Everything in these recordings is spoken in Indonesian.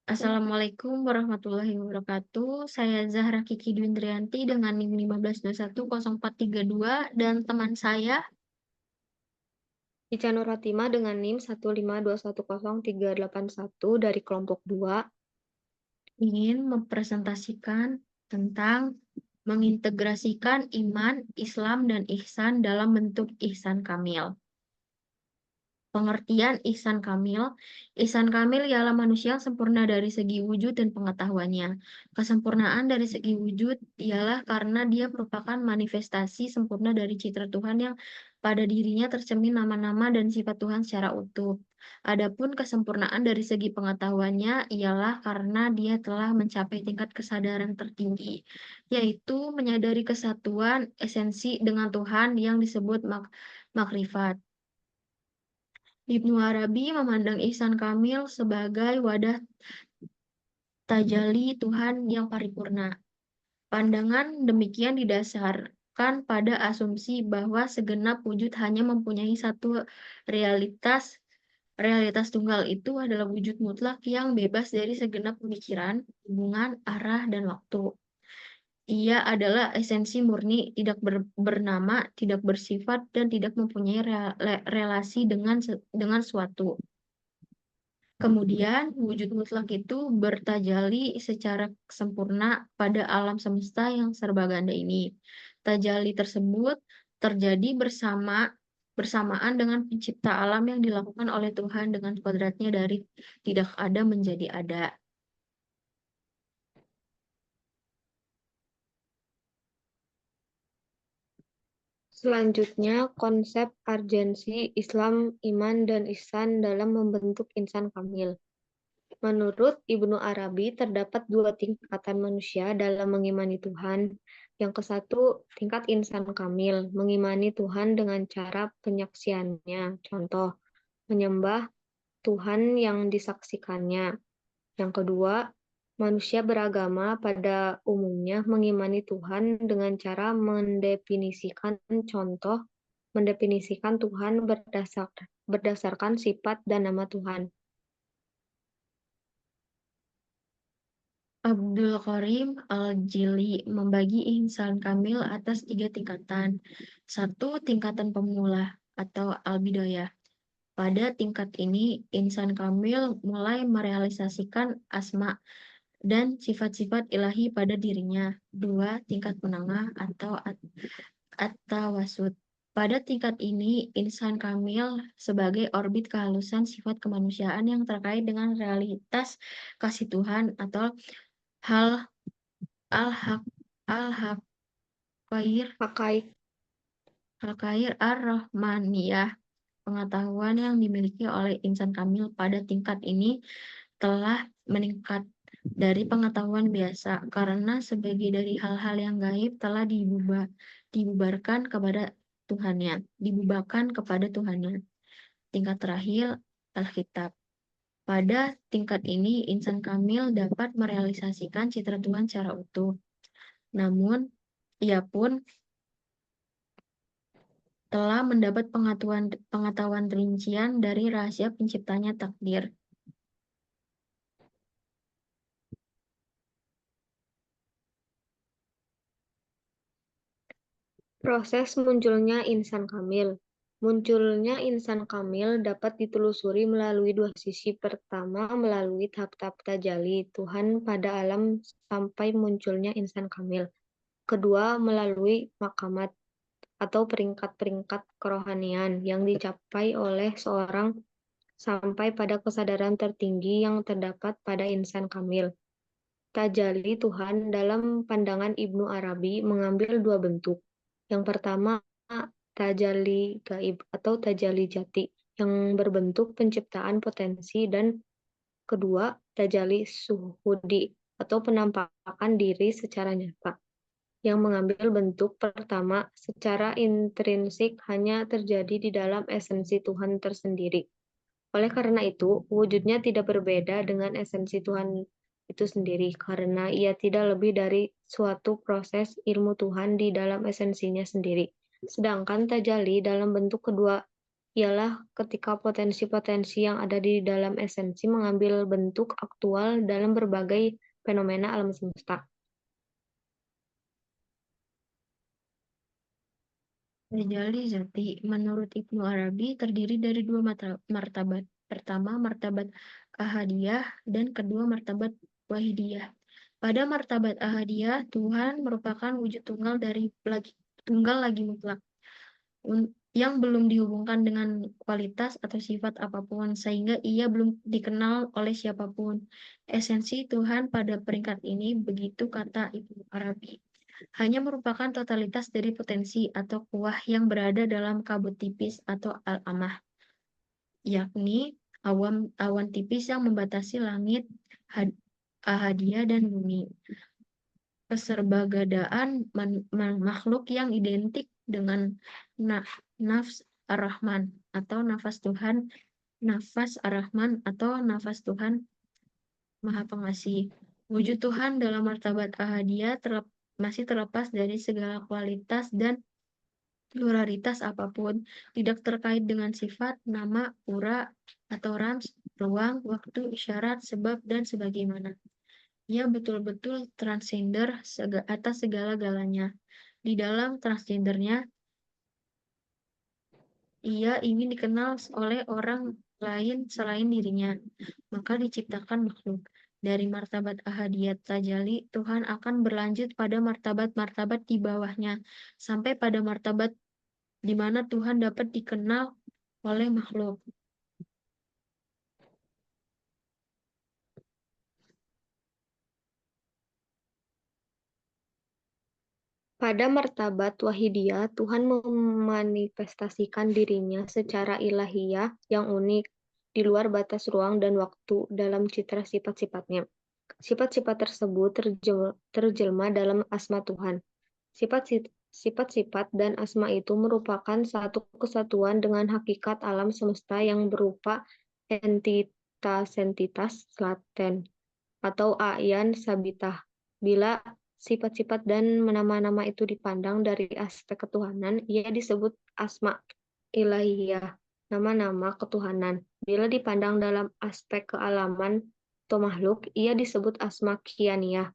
Assalamualaikum warahmatullahi wabarakatuh. Saya Zahra Kiki Dwindrianti dengan NIM 15210432 dan teman saya Ica Nuratima dengan NIM 152103881 dari kelompok 2. ingin mempresentasikan tentang mengintegrasikan iman, Islam, dan ihsan dalam bentuk ihsan kamil. Pengertian ihsan kamil ialah manusia yang sempurna dari segi wujud dan pengetahuannya. Kesempurnaan dari segi wujud ialah karena dia merupakan manifestasi sempurna dari citra Tuhan yang pada dirinya tercermin nama-nama dan sifat Tuhan secara utuh. Adapun kesempurnaan dari segi pengetahuannya ialah karena dia telah mencapai tingkat kesadaran tertinggi, yaitu menyadari kesatuan esensi dengan Tuhan yang disebut makrifat. Ibnu Arabi memandang ihsan kamil sebagai wadah tajalli Tuhan yang paripurna. Pandangan demikian didasarkan pada asumsi bahwa segenap wujud hanya mempunyai satu realitas. Realitas tunggal itu adalah wujud mutlak yang bebas dari segenap pemikiran, hubungan, arah, dan waktu. Ia adalah esensi murni, tidak bernama, tidak bersifat, dan tidak mempunyai relasi dengan suatu. Kemudian, wujud mutlak itu bertajali secara sempurna pada alam semesta yang serba ganda ini. Tajali tersebut terjadi bersamaan dengan pencipta alam yang dilakukan oleh Tuhan dengan kodratnya dari tidak ada menjadi ada. Selanjutnya, konsep urgensi Islam, iman, dan ihsan dalam membentuk insan kamil. Menurut Ibnu Arabi, terdapat dua tingkatan manusia dalam mengimani Tuhan. Yang ke satu, tingkat insan kamil, mengimani Tuhan dengan cara penyaksiannya. Contoh, menyembah Tuhan yang disaksikannya. Yang kedua, manusia beragama pada umumnya mengimani Tuhan dengan cara mendefinisikan Tuhan berdasarkan sifat dan nama Tuhan. Abdul Karim Al-Jili membagi ihsan kamil atas 3 tingkatan. 1. Tingkatan pemula atau al-bidayah. Pada tingkat ini, insan kamil mulai merealisasikan asma dan sifat-sifat ilahi pada dirinya. 2. Tingkat menengah atau at-tawasud. Pada tingkat ini, insan kamil sebagai orbit kehalusan sifat kemanusiaan yang terkait dengan realitas kasih Tuhan atau hal al-haq al-haqair Pakai haqair ar-rahmaniyah. Pengetahuan yang dimiliki oleh insan kamil pada tingkat ini telah meningkat dari pengetahuan biasa karena sebagai dari hal-hal yang gaib telah dibubarkan kepada Tuhannya. Tingkat terakhir, Alkitab. Pada tingkat ini, insan kamil dapat merealisasikan citra Tuhan secara utuh. Namun, ia pun telah mendapat pengetahuan rincian dari rahasia penciptanya takdir. proses munculnya insan kamil. Munculnya insan kamil dapat ditelusuri melalui dua sisi. Pertama, melalui tahap-tahap tajalli Tuhan pada alam sampai munculnya insan kamil. Kedua, melalui makamat atau peringkat-peringkat kerohanian yang dicapai oleh seorang sampai pada kesadaran tertinggi yang terdapat pada insan kamil. Tajalli Tuhan dalam pandangan Ibnu Arabi mengambil dua bentuk. Yang pertama, tajalli gaib atau tajalli jati yang berbentuk penciptaan potensi, dan kedua, tajalli suhudi atau penampakan diri secara nyata yang mengambil bentuk pertama secara intrinsik hanya terjadi di dalam esensi Tuhan tersendiri. Oleh karena itu, wujudnya tidak berbeda dengan esensi Tuhan itu sendiri, karena ia tidak lebih dari suatu proses ilmu Tuhan di dalam esensinya sendiri. Sedangkan tajalli dalam bentuk kedua ialah ketika potensi-potensi yang ada di dalam esensi mengambil bentuk aktual dalam berbagai fenomena alam semesta. Tajalli zati menurut Ibnu Arabi terdiri dari dua martabat. Pertama, martabat ahadiyah dan kedua martabat wahidiyah. Pada martabat ahadiyah, Tuhan merupakan wujud tunggal lagi mutlak yang belum dihubungkan dengan kualitas atau sifat apapun, sehingga ia belum dikenal oleh siapapun. Esensi Tuhan pada peringkat ini, begitu kata Ibnu Arabi, hanya merupakan totalitas dari potensi atau kuah yang berada dalam kabut tipis atau al-amah, yakni awan tipis yang membatasi langit, ahadiyah, dan bumi. Keserbagadaan makhluk yang identik dengan nafs ar-Rahman atau nafas ar-Rahman atau nafas Tuhan Maha Pengasih. Wujud Tuhan dalam martabat ahadiyah masih terlepas dari segala kualitas dan pluralitas apapun, tidak terkait dengan sifat, nama, pura, atau rams, ruang, waktu, isyarat, sebab, dan sebagaimana. Ia betul-betul transgender atas segala-galanya. Di dalam transgendernya, ia ingin dikenal oleh orang lain selain dirinya. Maka diciptakan makhluk. Dari martabat ahadiyat tajalli, Tuhan akan berlanjut pada martabat-martabat di bawahnya, sampai pada martabat di mana Tuhan dapat dikenal oleh makhluk. Pada martabat wahidiyah, Tuhan memanifestasikan dirinya secara ilahiyah yang unik, di luar batas ruang dan waktu dalam citra sifat-sifatnya. Sifat-sifat tersebut terjelma dalam asma Tuhan. Sifat-sifat dan asma itu merupakan satu kesatuan dengan hakikat alam semesta yang berupa entitas-entitas laten atau ayan sabitah. Bila sifat-sifat dan nama-nama itu dipandang dari aspek ketuhanan, ia disebut asma ilahiyah, nama-nama ketuhanan. Bila dipandang dalam aspek kealaman atau makhluk, ia disebut asma kianiyah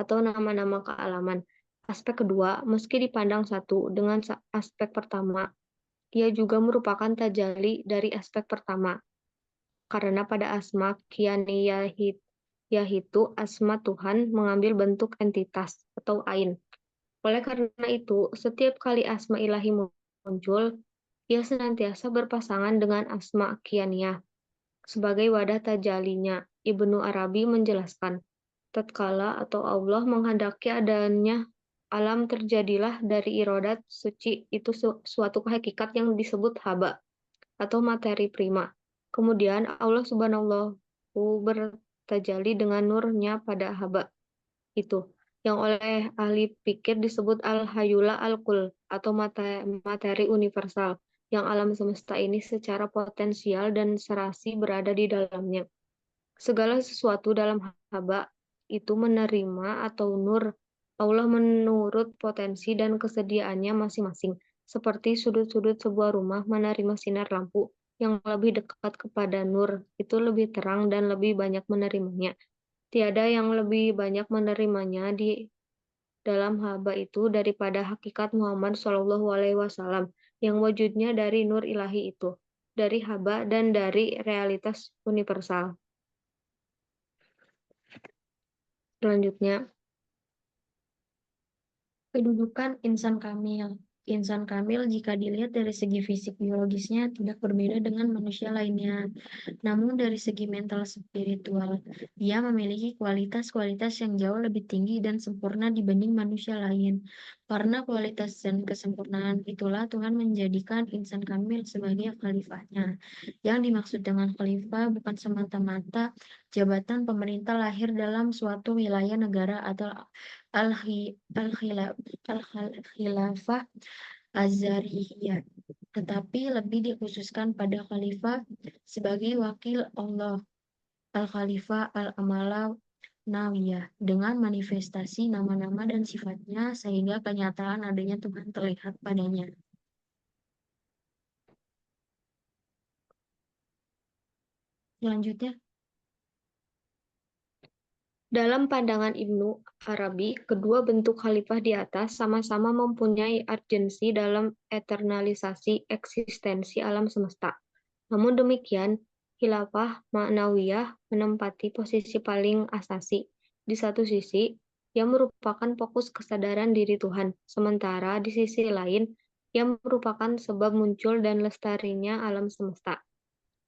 atau nama-nama kealaman. Aspek kedua, meski dipandang satu dengan aspek pertama, ia juga merupakan tajalli dari aspek pertama. Karena pada asma kianiyah yaitu asma Tuhan mengambil bentuk entitas atau ain. Oleh karena itu, setiap kali asma ilahi muncul, ia senantiasa berpasangan dengan asma kianiyah sebagai wadah tajalinya. Ibnu Arabi menjelaskan, tatkala atau Allah menghendaki adanya alam terjadilah dari irodat suci itu suatu hakikat yang disebut haba atau materi prima. Kemudian Allah Subhanahu bertajali dengan nurnya pada haba itu, yang oleh ahli pikir disebut al-hayula al-kul atau materi universal, yang alam semesta ini secara potensial dan serasi berada di dalamnya. Segala sesuatu dalam haba itu menerima atau nur Allah menurut potensi dan kesediaannya masing-masing, seperti sudut-sudut sebuah rumah menerima sinar lampu yang lebih dekat kepada nur, itu lebih terang dan lebih banyak menerimanya. Tiada yang lebih banyak menerimanya di dalam haba itu daripada hakikat Muhammad Shallallahu Alaihi Wasallam yang wujudnya dari nur ilahi itu, dari haba dan dari realitas universal. Selanjutnya, Kedudukan insan kamil. Insan kamil jika dilihat dari segi fisik biologisnya tidak berbeda dengan manusia lainnya. Namun dari segi mental spiritual, dia memiliki kualitas-kualitas yang jauh lebih tinggi dan sempurna dibanding manusia lain. Karena kualitas dan kesempurnaan itulah Tuhan menjadikan insan kamil sebagai khalifahnya. Yang dimaksud dengan khalifah bukan semata-mata jabatan pemerintah lahir dalam suatu wilayah negara atau al-khilafah Azariyah, tetapi lebih dikhususkan pada khalifah sebagai wakil Allah, Al-Khalifah Al-Amala Nawiyah, dengan manifestasi nama-nama dan sifatnya sehingga kenyataan adanya Tuhan terlihat padanya. Selanjutnya, Dalam pandangan Ibnu Arabi, kedua bentuk khalifah di atas sama-sama mempunyai urgensi dalam eternalisasi eksistensi alam semesta. Namun demikian, khilafah ma'nawiyah menempati posisi paling asasi. Di satu sisi, ia merupakan fokus kesadaran diri Tuhan, sementara di sisi lain, ia merupakan sebab muncul dan lestarinya alam semesta.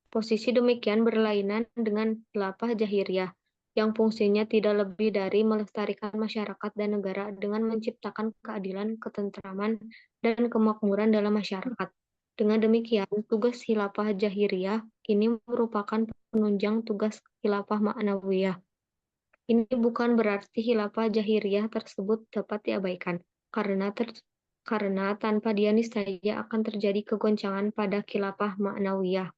Posisi demikian berlainan dengan khilafah jahiriyah, yang fungsinya tidak lebih dari melestarikan masyarakat dan negara dengan menciptakan keadilan, ketentraman, dan kemakmuran dalam masyarakat. Dengan demikian, tugas khilafah jahiriyah ini merupakan penunjang tugas khilafah ma'nawiyah. Ini bukan berarti khilafah jahiriyah tersebut dapat diabaikan, karena tanpa dia niscaya akan terjadi kegoncangan pada khilafah ma'nawiyah.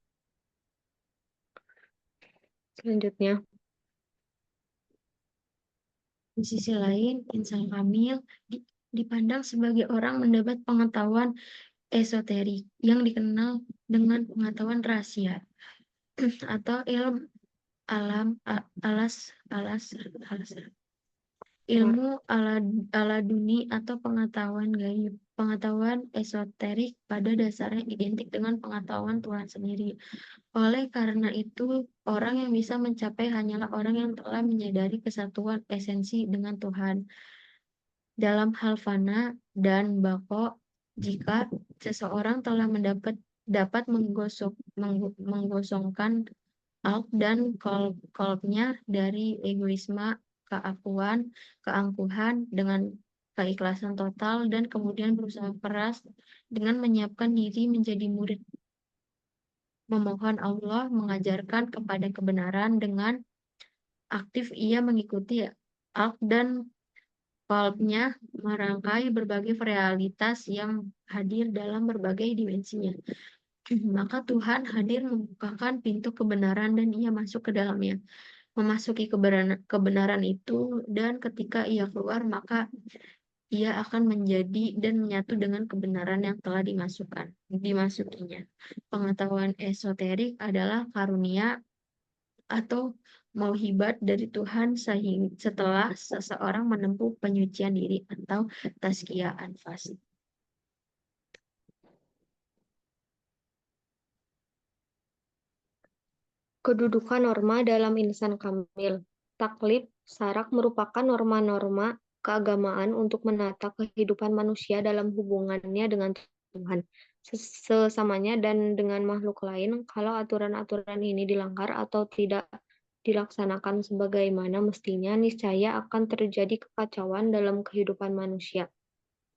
Selanjutnya, di sisi lain, insan kamil dipandang sebagai orang mendapat pengetahuan esoterik yang dikenal dengan pengetahuan rahasia atau ilmu alam alas ilmu aladuni atau pengetahuan gaib. Pengetahuan esoterik pada dasarnya identik dengan pengetahuan Tuhan sendiri. Oleh karena itu, orang yang bisa mencapai hanyalah orang yang telah menyadari kesatuan esensi dengan Tuhan. Dalam hal fana dan bako, jika seseorang telah dapat menggosongkan dan kolbnya dari egoisme, keangkuhan dengan keikhlasan total dan kemudian berusaha keras dengan menyiapkan diri menjadi murid, memohon Allah mengajarkan kepada kebenaran dengan aktif ia mengikuti dan kolbnya merangkai berbagai realitas yang hadir dalam berbagai dimensinya. Maka Tuhan hadir membukakan pintu kebenaran dan ia masuk ke dalamnya. Memasuki kebenaran itu, dan ketika ia keluar, maka ia akan menjadi dan menyatu dengan kebenaran yang telah dimasukinya. Pengetahuan esoterik adalah karunia atau mauhibat dari Tuhan setelah seseorang menempuh penyucian diri atau tazkiyah anfas. kedudukan norma dalam insan kamil. Taklif, sarak merupakan norma-norma keagamaan untuk menata kehidupan manusia dalam hubungannya dengan Tuhan, sesamanya dan dengan makhluk lain. Kalau aturan-aturan ini dilanggar atau tidak dilaksanakan sebagaimana mestinya, niscaya akan terjadi kekacauan dalam kehidupan manusia.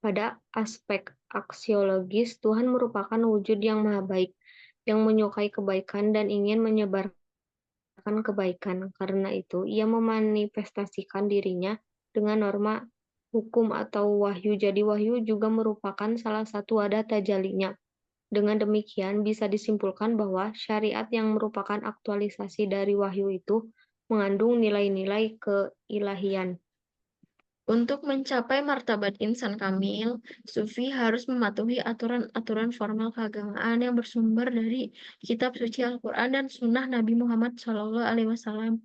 Pada aspek aksiologis, Tuhan merupakan wujud yang maha baik, yang menyukai kebaikan dan ingin menyebarkan kebaikan. Karena itu, ia memanifestasikan dirinya dengan norma hukum atau wahyu. Jadi wahyu juga merupakan salah satu wadah tajalinya. Dengan demikian, bisa disimpulkan bahwa syariat yang merupakan aktualisasi dari wahyu itu mengandung nilai-nilai keilahian. Untuk mencapai martabat insan kamil, sufi harus mematuhi aturan-aturan formal keagamaan yang bersumber dari kitab suci Al-Quran dan sunnah Nabi Muhammad SAW.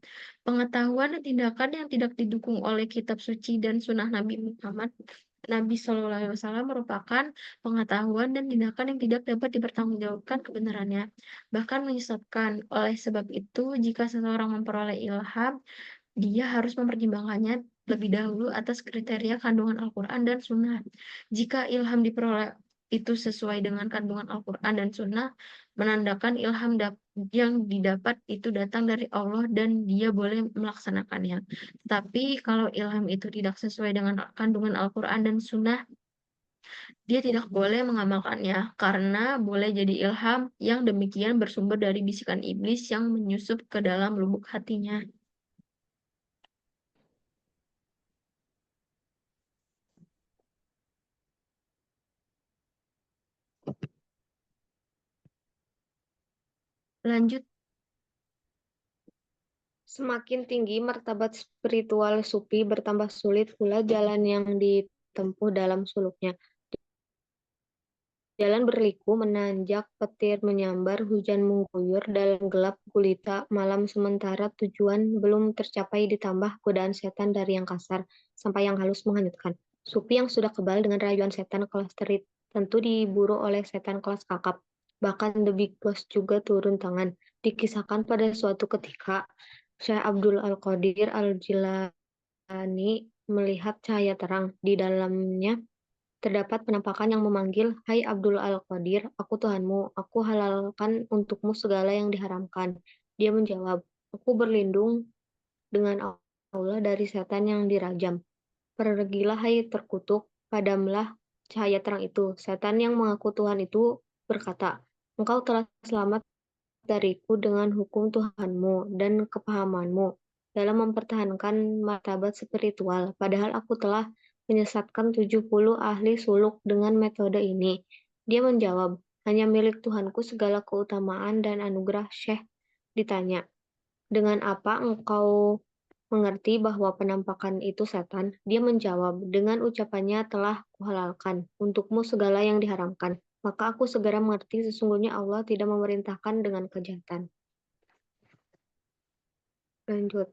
Pengetahuan dan tindakan yang tidak didukung oleh kitab suci dan sunnah Nabi SAW merupakan pengetahuan dan tindakan yang tidak dapat dipertanggungjawabkan kebenarannya, bahkan menyesatkan. Oleh sebab itu, jika seseorang memperoleh ilham, dia harus mempertimbangkannya lebih dahulu atas kriteria kandungan Al-Quran dan Sunnah. Jika ilham diperoleh itu sesuai dengan kandungan Al-Quran dan Sunnah, menandakan ilham yang didapat itu datang dari Allah dan dia boleh melaksanakannya. Tapi kalau ilham itu tidak sesuai dengan kandungan Al-Quran dan Sunnah, dia tidak boleh mengamalkannya karena boleh jadi ilham yang demikian bersumber dari bisikan iblis yang menyusup ke dalam lubuk hatinya. Lanjut. Semakin tinggi martabat spiritual sufi, bertambah sulit pula jalan yang ditempuh dalam suluknya. Jalan berliku menanjak, petir menyambar, hujan mengguyur dalam gelap gulita malam sementara tujuan belum tercapai ditambah godaan setan dari yang kasar sampai yang halus menghanyutkan. Supi yang sudah kebal dengan rayuan setan kelas terit tentu diburu oleh setan kelas kakap. Bahkan The Big Boss juga turun tangan. Dikisahkan pada suatu ketika, Syekh Abdul Al-Qadir Al-Jilani melihat cahaya terang. Di dalamnya terdapat penampakan yang memanggil, "Hai Abdul Al-Qadir, aku Tuhanmu, aku halalkan untukmu segala yang diharamkan." Dia menjawab, "Aku berlindung dengan Allah dari setan yang dirajam. Pergilah hai terkutuk, padamlah cahaya terang itu." Setan yang mengaku Tuhan itu berkata, "Engkau telah selamat dariku dengan hukum Tuhanmu dan kepahamanmu dalam mempertahankan martabat spiritual. Padahal aku telah menyesatkan 70 ahli suluk dengan metode ini." Dia menjawab, "Hanya milik Tuhanku segala keutamaan dan anugerah." Syekh ditanya, "Dengan apa engkau mengerti bahwa penampakan itu setan?" Dia menjawab, "Dengan ucapannya telah kuhalalkan untukmu segala yang diharamkan. Maka aku segera mengerti sesungguhnya Allah tidak memerintahkan dengan kejahatan." Lanjut.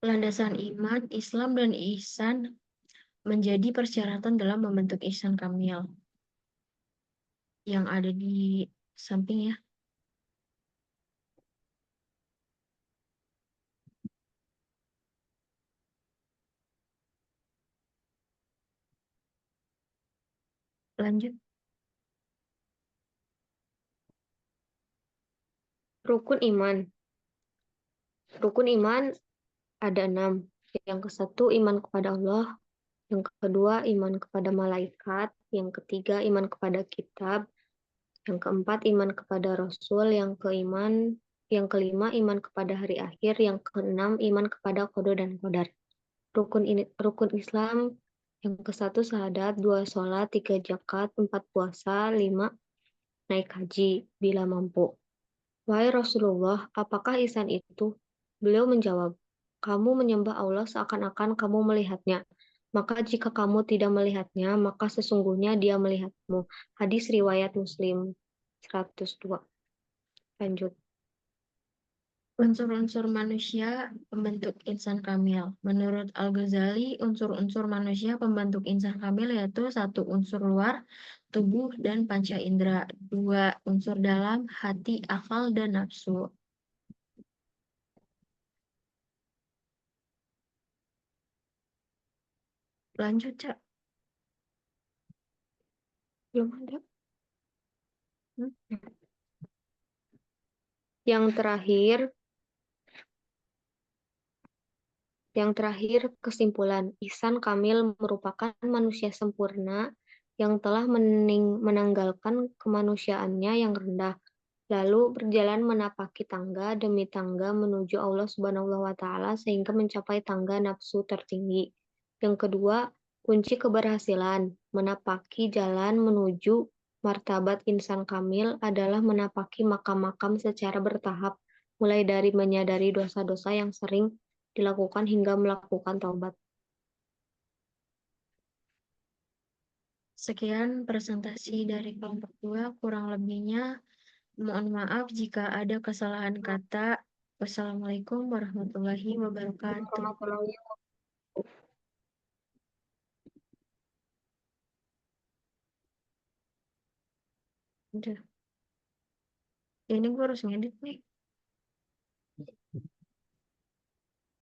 Landasan iman, Islam, dan ihsan menjadi persyaratan dalam membentuk ihsan kamil yang ada di samping ya. Lanjut. Rukun iman. Rukun iman ada 6. Yang ke satu, iman kepada Allah. Yang kedua, iman kepada malaikat. Yang ketiga, iman kepada kitab. Yang keempat, iman kepada Rasul. Yang kelima, iman kepada hari akhir. Yang keenam, iman kepada qada dan qadar. Rukun Islam yang ke satu, syahadat, 2 sholat, 3 zakat, 4 puasa, 5 naik haji bila mampu. "Wahai Rasulullah, apakah ihsan itu?" Beliau menjawab, "Kamu menyembah Allah seakan-akan kamu melihatnya. Maka jika kamu tidak melihatnya, maka sesungguhnya Dia melihatmu." Hadis riwayat Muslim 102. Lanjut. Unsur-unsur manusia pembentuk insan kamil. Menurut Al-Ghazali, unsur-unsur manusia pembentuk insan kamil yaitu 1 unsur luar, tubuh dan panca indera, 2 unsur dalam, hati, akal, dan nafsu. Lanjut, Cak. Belum ada. Hmm? Yang terakhir, kesimpulan. Ihsan kamil merupakan manusia sempurna yang telah menanggalkan kemanusiaannya yang rendah, lalu berjalan menapaki tangga demi tangga menuju Allah Subhanahu wa Ta'ala sehingga mencapai tangga nafsu tertinggi. Yang kedua, kunci keberhasilan menapaki jalan menuju martabat insan kamil adalah menapaki makam-makam secara bertahap, mulai dari menyadari dosa-dosa yang sering dilakukan hingga melakukan taubat. Sekian presentasi dari kelompok 2. Kurang lebihnya mohon maaf jika ada kesalahan kata. Wassalamualaikum warahmatullahi wabarakatuh. Warahmatullahi Udah. Ini gue harus ngedit nih.